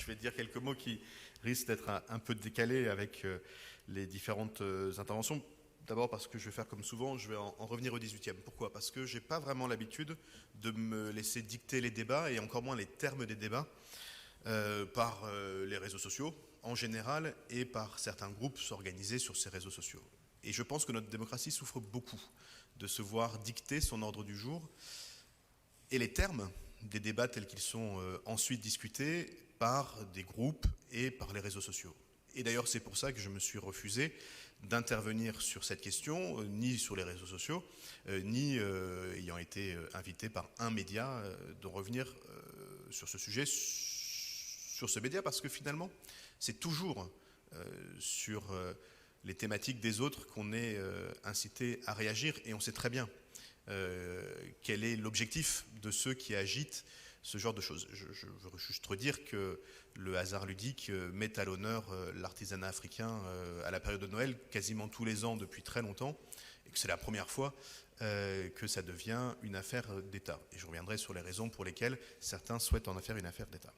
Je vais dire quelques mots qui risquent d'être un peu décalés avec les différentes interventions. D'abord parce que je vais faire comme souvent, je vais en revenir au 18e. Pourquoi? Parce que je n'ai pas vraiment l'habitude de me laisser dicter les débats, et encore moins les termes des débats, par les réseaux sociaux en général et par certains groupes s'organiser sur ces réseaux sociaux. Et je pense que notre démocratie souffre beaucoup de se voir dicter son ordre du jour et les termes des débats tels qu'ils sont ensuite discutés par des groupes et par les réseaux sociaux. Et d'ailleurs, c'est pour ça que je me suis refusé d'intervenir sur cette question, ni sur les réseaux sociaux, ni ayant été invité par un média, de revenir sur ce sujet, sur ce média, parce que finalement, c'est toujours sur les thématiques des autres qu'on est incité à réagir, et on sait très bien quel est l'objectif de ceux qui agitent ce genre de choses. Je veux juste redire que le hasard ludique met à l'honneur l'artisanat africain à la période de Noël quasiment tous les ans depuis très longtemps, et que c'est la première fois que ça devient une affaire d'État. Et je reviendrai sur les raisons pour lesquelles certains souhaitent en faire une affaire d'État.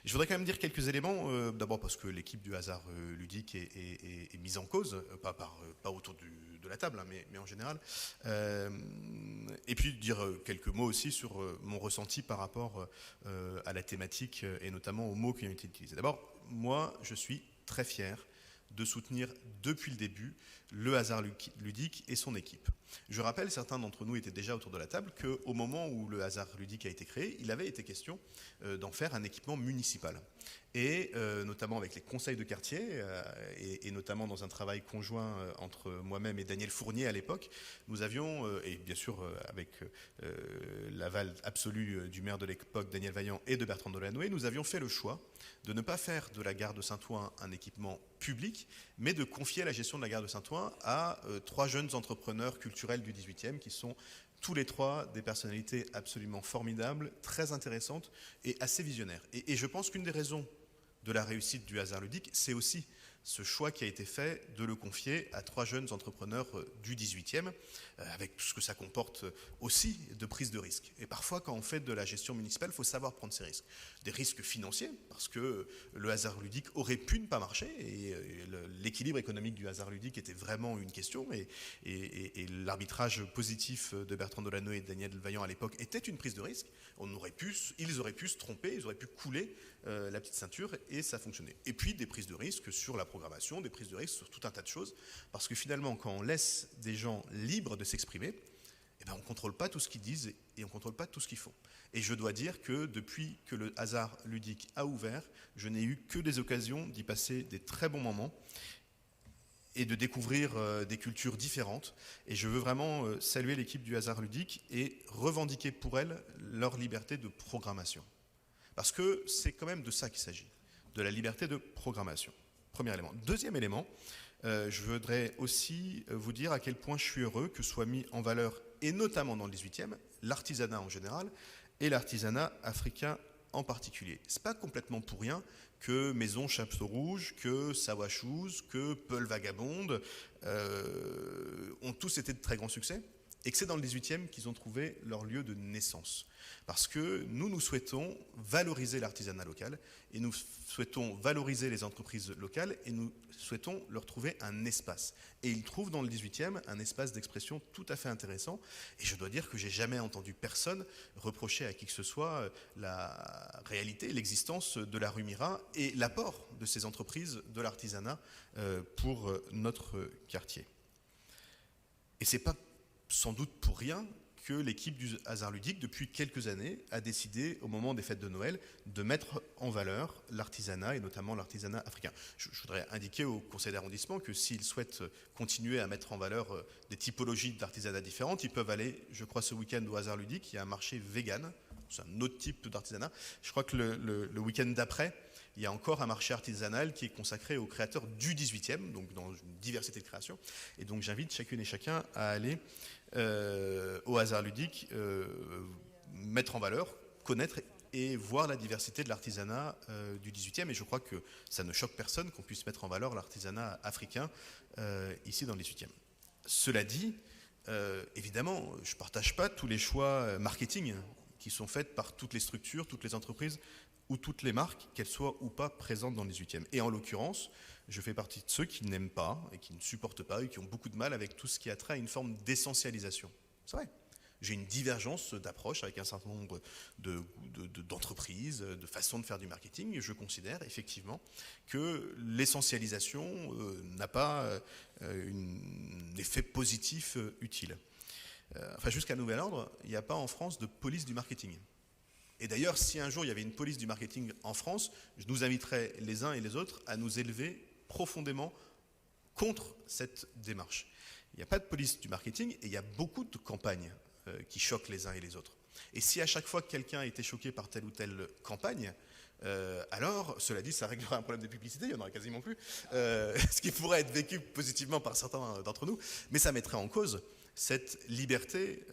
Je voudrais quand même dire quelques éléments, d'abord parce que l'équipe du hasard ludique est mise en cause, pas autour de la table, hein, mais en général, et puis dire quelques mots aussi sur mon ressenti par rapport à la thématique et notamment aux mots qui ont été utilisés. D'abord, moi, je suis très fier de soutenir depuis le début le hasard ludique et son équipe. Je rappelle, certains d'entre nous étaient déjà autour de la table, qu'au moment où le hasard ludique a été créé, il avait été question d'en faire un équipement municipal. Et notamment avec les conseils de quartier, et notamment dans un travail conjoint entre moi-même et Daniel Fournier à l'époque, nous avions, et bien sûr avec l'aval absolu du maire de l'époque, Daniel Vaillant, et de Bertrand Delanoë, nous avions fait le choix de ne pas faire de la gare de Saint-Ouen un équipement public, mais de confier la gestion de la gare de Saint-Ouen à 3 jeunes entrepreneurs culturels du 18e qui sont tous les 3 des personnalités absolument formidables, très intéressantes et assez visionnaires. Et je pense qu'une des raisons de la réussite du hasard ludique, c'est aussi ce choix qui a été fait de le confier à 3 jeunes entrepreneurs du 18e, avec tout ce que ça comporte aussi de prise de risque. Et parfois, quand on fait de la gestion municipale, il faut savoir prendre ces risques. Des risques financiers, parce que le hasard ludique aurait pu ne pas marcher, et l'équilibre économique du hasard ludique était vraiment une question, et l'arbitrage positif de Bertrand Delanoë et de Daniel Vaillant à l'époque était une prise de risque. Ils auraient pu se tromper, ils auraient pu couler la petite ceinture, et ça fonctionnait. Et puis des prises de risque sur la programmation, des prises de risque sur tout un tas de choses, parce que finalement, quand on laisse des gens libres de s'exprimer, eh ben, on ne contrôle pas tout ce qu'ils disent et on ne contrôle pas tout ce qu'ils font. Et je dois dire que depuis que le hasard ludique a ouvert, je n'ai eu que des occasions d'y passer des très bons moments et de découvrir des cultures différentes. Et je veux vraiment saluer l'équipe du hasard ludique et revendiquer pour elle leur liberté de programmation. Parce que c'est quand même de ça qu'il s'agit, de la liberté de programmation. Premier élément. Deuxième élément, je voudrais aussi vous dire à quel point je suis heureux que soit mis en valeur, et notamment dans le 18e, l'artisanat en général et l'artisanat africain en particulier. C'est pas complètement pour rien que Maison Chapeau Rouge, que Sawa Shoes, que Peul Vagabonde ont tous été de très grands succès, et que c'est dans le 18e qu'ils ont trouvé leur lieu de naissance. Parce que nous souhaitons valoriser l'artisanat local, et nous souhaitons valoriser les entreprises locales, et nous souhaitons leur trouver un espace. Et ils trouvent dans le 18e un espace d'expression tout à fait intéressant, et je dois dire que j'ai jamais entendu personne reprocher à qui que ce soit la réalité, l'existence de la rue Mira, et l'apport de ces entreprises de l'artisanat pour notre quartier. Et c'est pas sans doute pour rien que l'équipe du hasard ludique, depuis quelques années, a décidé, au moment des fêtes de Noël, de mettre en valeur l'artisanat, et notamment l'artisanat africain. Je voudrais indiquer au conseil d'arrondissement que s'ils souhaitent continuer à mettre en valeur des typologies d'artisanat différentes, ils peuvent aller, je crois, ce week-end au hasard ludique, il y a un marché vegan, c'est un autre type d'artisanat. Je crois que le week-end d'après, il y a encore un marché artisanal qui est consacré aux créateurs du 18e, donc dans une diversité de créations. Et donc j'invite chacune et chacun à aller au hasard ludique, mettre en valeur, connaître et voir la diversité de l'artisanat du 18e. Et je crois que ça ne choque personne qu'on puisse mettre en valeur l'artisanat africain ici dans le 18e. Cela dit, évidemment, je ne partage pas tous les choix marketing qui sont faits par toutes les structures, toutes les entreprises ou toutes les marques, qu'elles soient ou pas présentes dans le 18e. Et en l'occurrence, je fais partie de ceux qui n'aiment pas et qui ne supportent pas et qui ont beaucoup de mal avec tout ce qui a trait à une forme d'essentialisation. C'est vrai. J'ai une divergence d'approche avec un certain nombre d'entreprises, de façons de faire du marketing. Et je considère effectivement que l'essentialisation n'a pas un effet positif utile. Enfin, jusqu'à nouvel ordre, il n'y a pas en France de police du marketing. Et d'ailleurs, si un jour il y avait une police du marketing en France, je nous inviterais les uns et les autres à nous élever profondément contre cette démarche. Il n'y a pas de police du marketing et il y a beaucoup de campagnes qui choquent les uns et les autres. Et si à chaque fois que quelqu'un était choqué par telle ou telle campagne, alors, cela dit, ça réglerait un problème de publicité, il n'y en aurait quasiment plus, ce qui pourrait être vécu positivement par certains d'entre nous, mais ça mettrait en cause cette liberté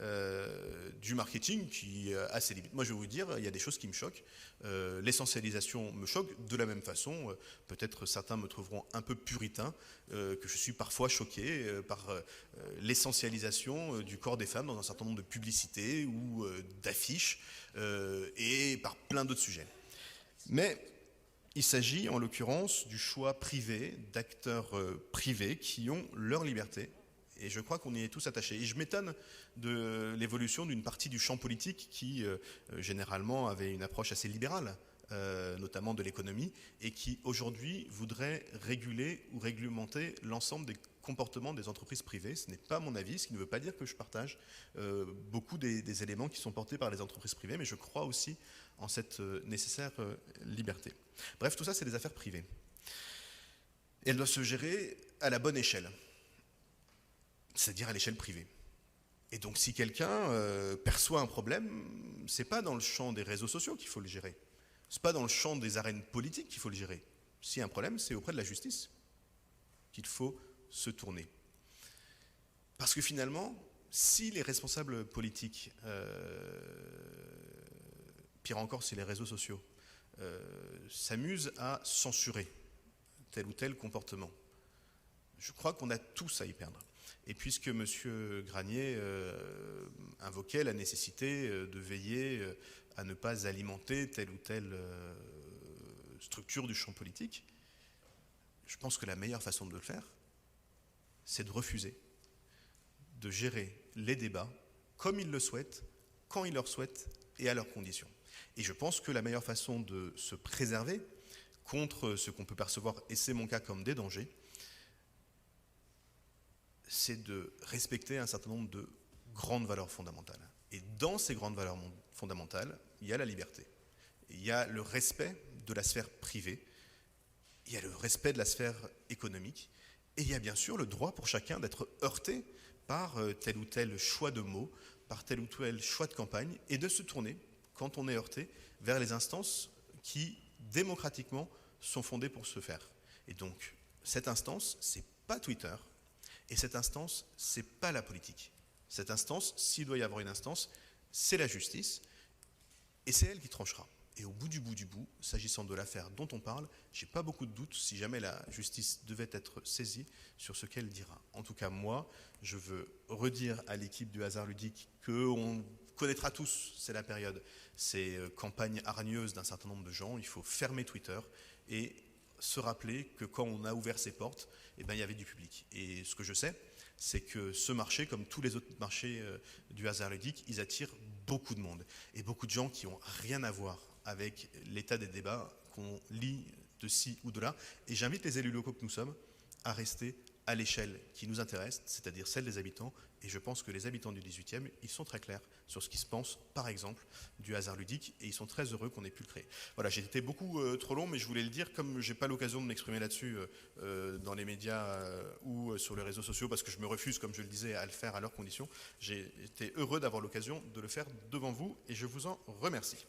du marketing qui a ses limites. Moi, je vais vous dire, il y a des choses qui me choquent. L'essentialisation me choque. De la même façon, peut-être certains me trouveront un peu puritain, que je suis parfois choqué par l'essentialisation du corps des femmes dans un certain nombre de publicités ou d'affiches et par plein d'autres sujets. Mais il s'agit en l'occurrence du choix privé d'acteurs privés qui ont leur liberté. Et je crois qu'on y est tous attachés. Et je m'étonne de l'évolution d'une partie du champ politique qui, généralement, avait une approche assez libérale, notamment de l'économie, et qui, aujourd'hui, voudrait réguler ou réglementer l'ensemble des comportements des entreprises privées. Ce n'est pas mon avis, ce qui ne veut pas dire que je partage beaucoup des éléments qui sont portés par les entreprises privées, mais je crois aussi en cette nécessaire liberté. Bref, tout ça, c'est des affaires privées. Et elles doivent se gérer à la bonne échelle, c'est-à-dire à l'échelle privée. Et donc si quelqu'un perçoit un problème, c'est pas dans le champ des réseaux sociaux qu'il faut le gérer. C'est pas dans le champ des arènes politiques qu'il faut le gérer. S'il y a un problème, c'est auprès de la justice qu'il faut se tourner. Parce que finalement, si les responsables politiques, pire encore si les réseaux sociaux, s'amusent à censurer tel ou tel comportement, je crois qu'on a tous à y perdre. Et puisque M. Granier invoquait la nécessité de veiller à ne pas alimenter telle ou telle structure du champ politique, je pense que la meilleure façon de le faire, c'est de refuser de gérer les débats comme ils le souhaitent, quand ils le souhaitent et à leurs conditions. Et je pense que la meilleure façon de se préserver contre ce qu'on peut percevoir, et c'est mon cas, comme des dangers, c'est de respecter un certain nombre de grandes valeurs fondamentales. Et dans ces grandes valeurs fondamentales, il y a la liberté. Il y a le respect de la sphère privée, il y a le respect de la sphère économique, et il y a bien sûr le droit pour chacun d'être heurté par tel ou tel choix de mots, par tel ou tel choix de campagne, et de se tourner, quand on est heurté, vers les instances qui, démocratiquement, sont fondées pour ce faire. Et donc, cette instance, c'est pas Twitter, et cette instance, c'est pas la politique. Cette instance, s'il doit y avoir une instance, c'est la justice, et c'est elle qui tranchera. Et au bout du bout, s'agissant de l'affaire dont on parle, j'ai pas beaucoup de doutes si jamais la justice devait être saisie sur ce qu'elle dira. En tout cas, moi, je veux redire à l'équipe du hasard ludique qu'on connaîtra tous, c'est la période, ces campagnes hargneuses d'un certain nombre de gens. Il faut fermer Twitter et se rappeler que quand on a ouvert ses portes, eh ben, il y avait du public. Et ce que je sais, c'est que ce marché, comme tous les autres marchés du hasard ludique, ils attirent beaucoup de monde. Et beaucoup de gens qui n'ont rien à voir avec l'état des débats qu'on lit de ci ou de là. Et j'invite les élus locaux que nous sommes à rester à l'échelle qui nous intéresse, c'est-à-dire celle des habitants. Et je pense que les habitants du 18e, ils sont très clairs sur ce qui se pense, par exemple, du hasard ludique, et ils sont très heureux qu'on ait pu le créer. Voilà, j'ai été beaucoup trop long, mais je voulais le dire, comme je n'ai pas l'occasion de m'exprimer là-dessus dans les médias ou sur les réseaux sociaux, parce que je me refuse, comme je le disais, à le faire à leurs conditions, j'ai été heureux d'avoir l'occasion de le faire devant vous, et je vous en remercie.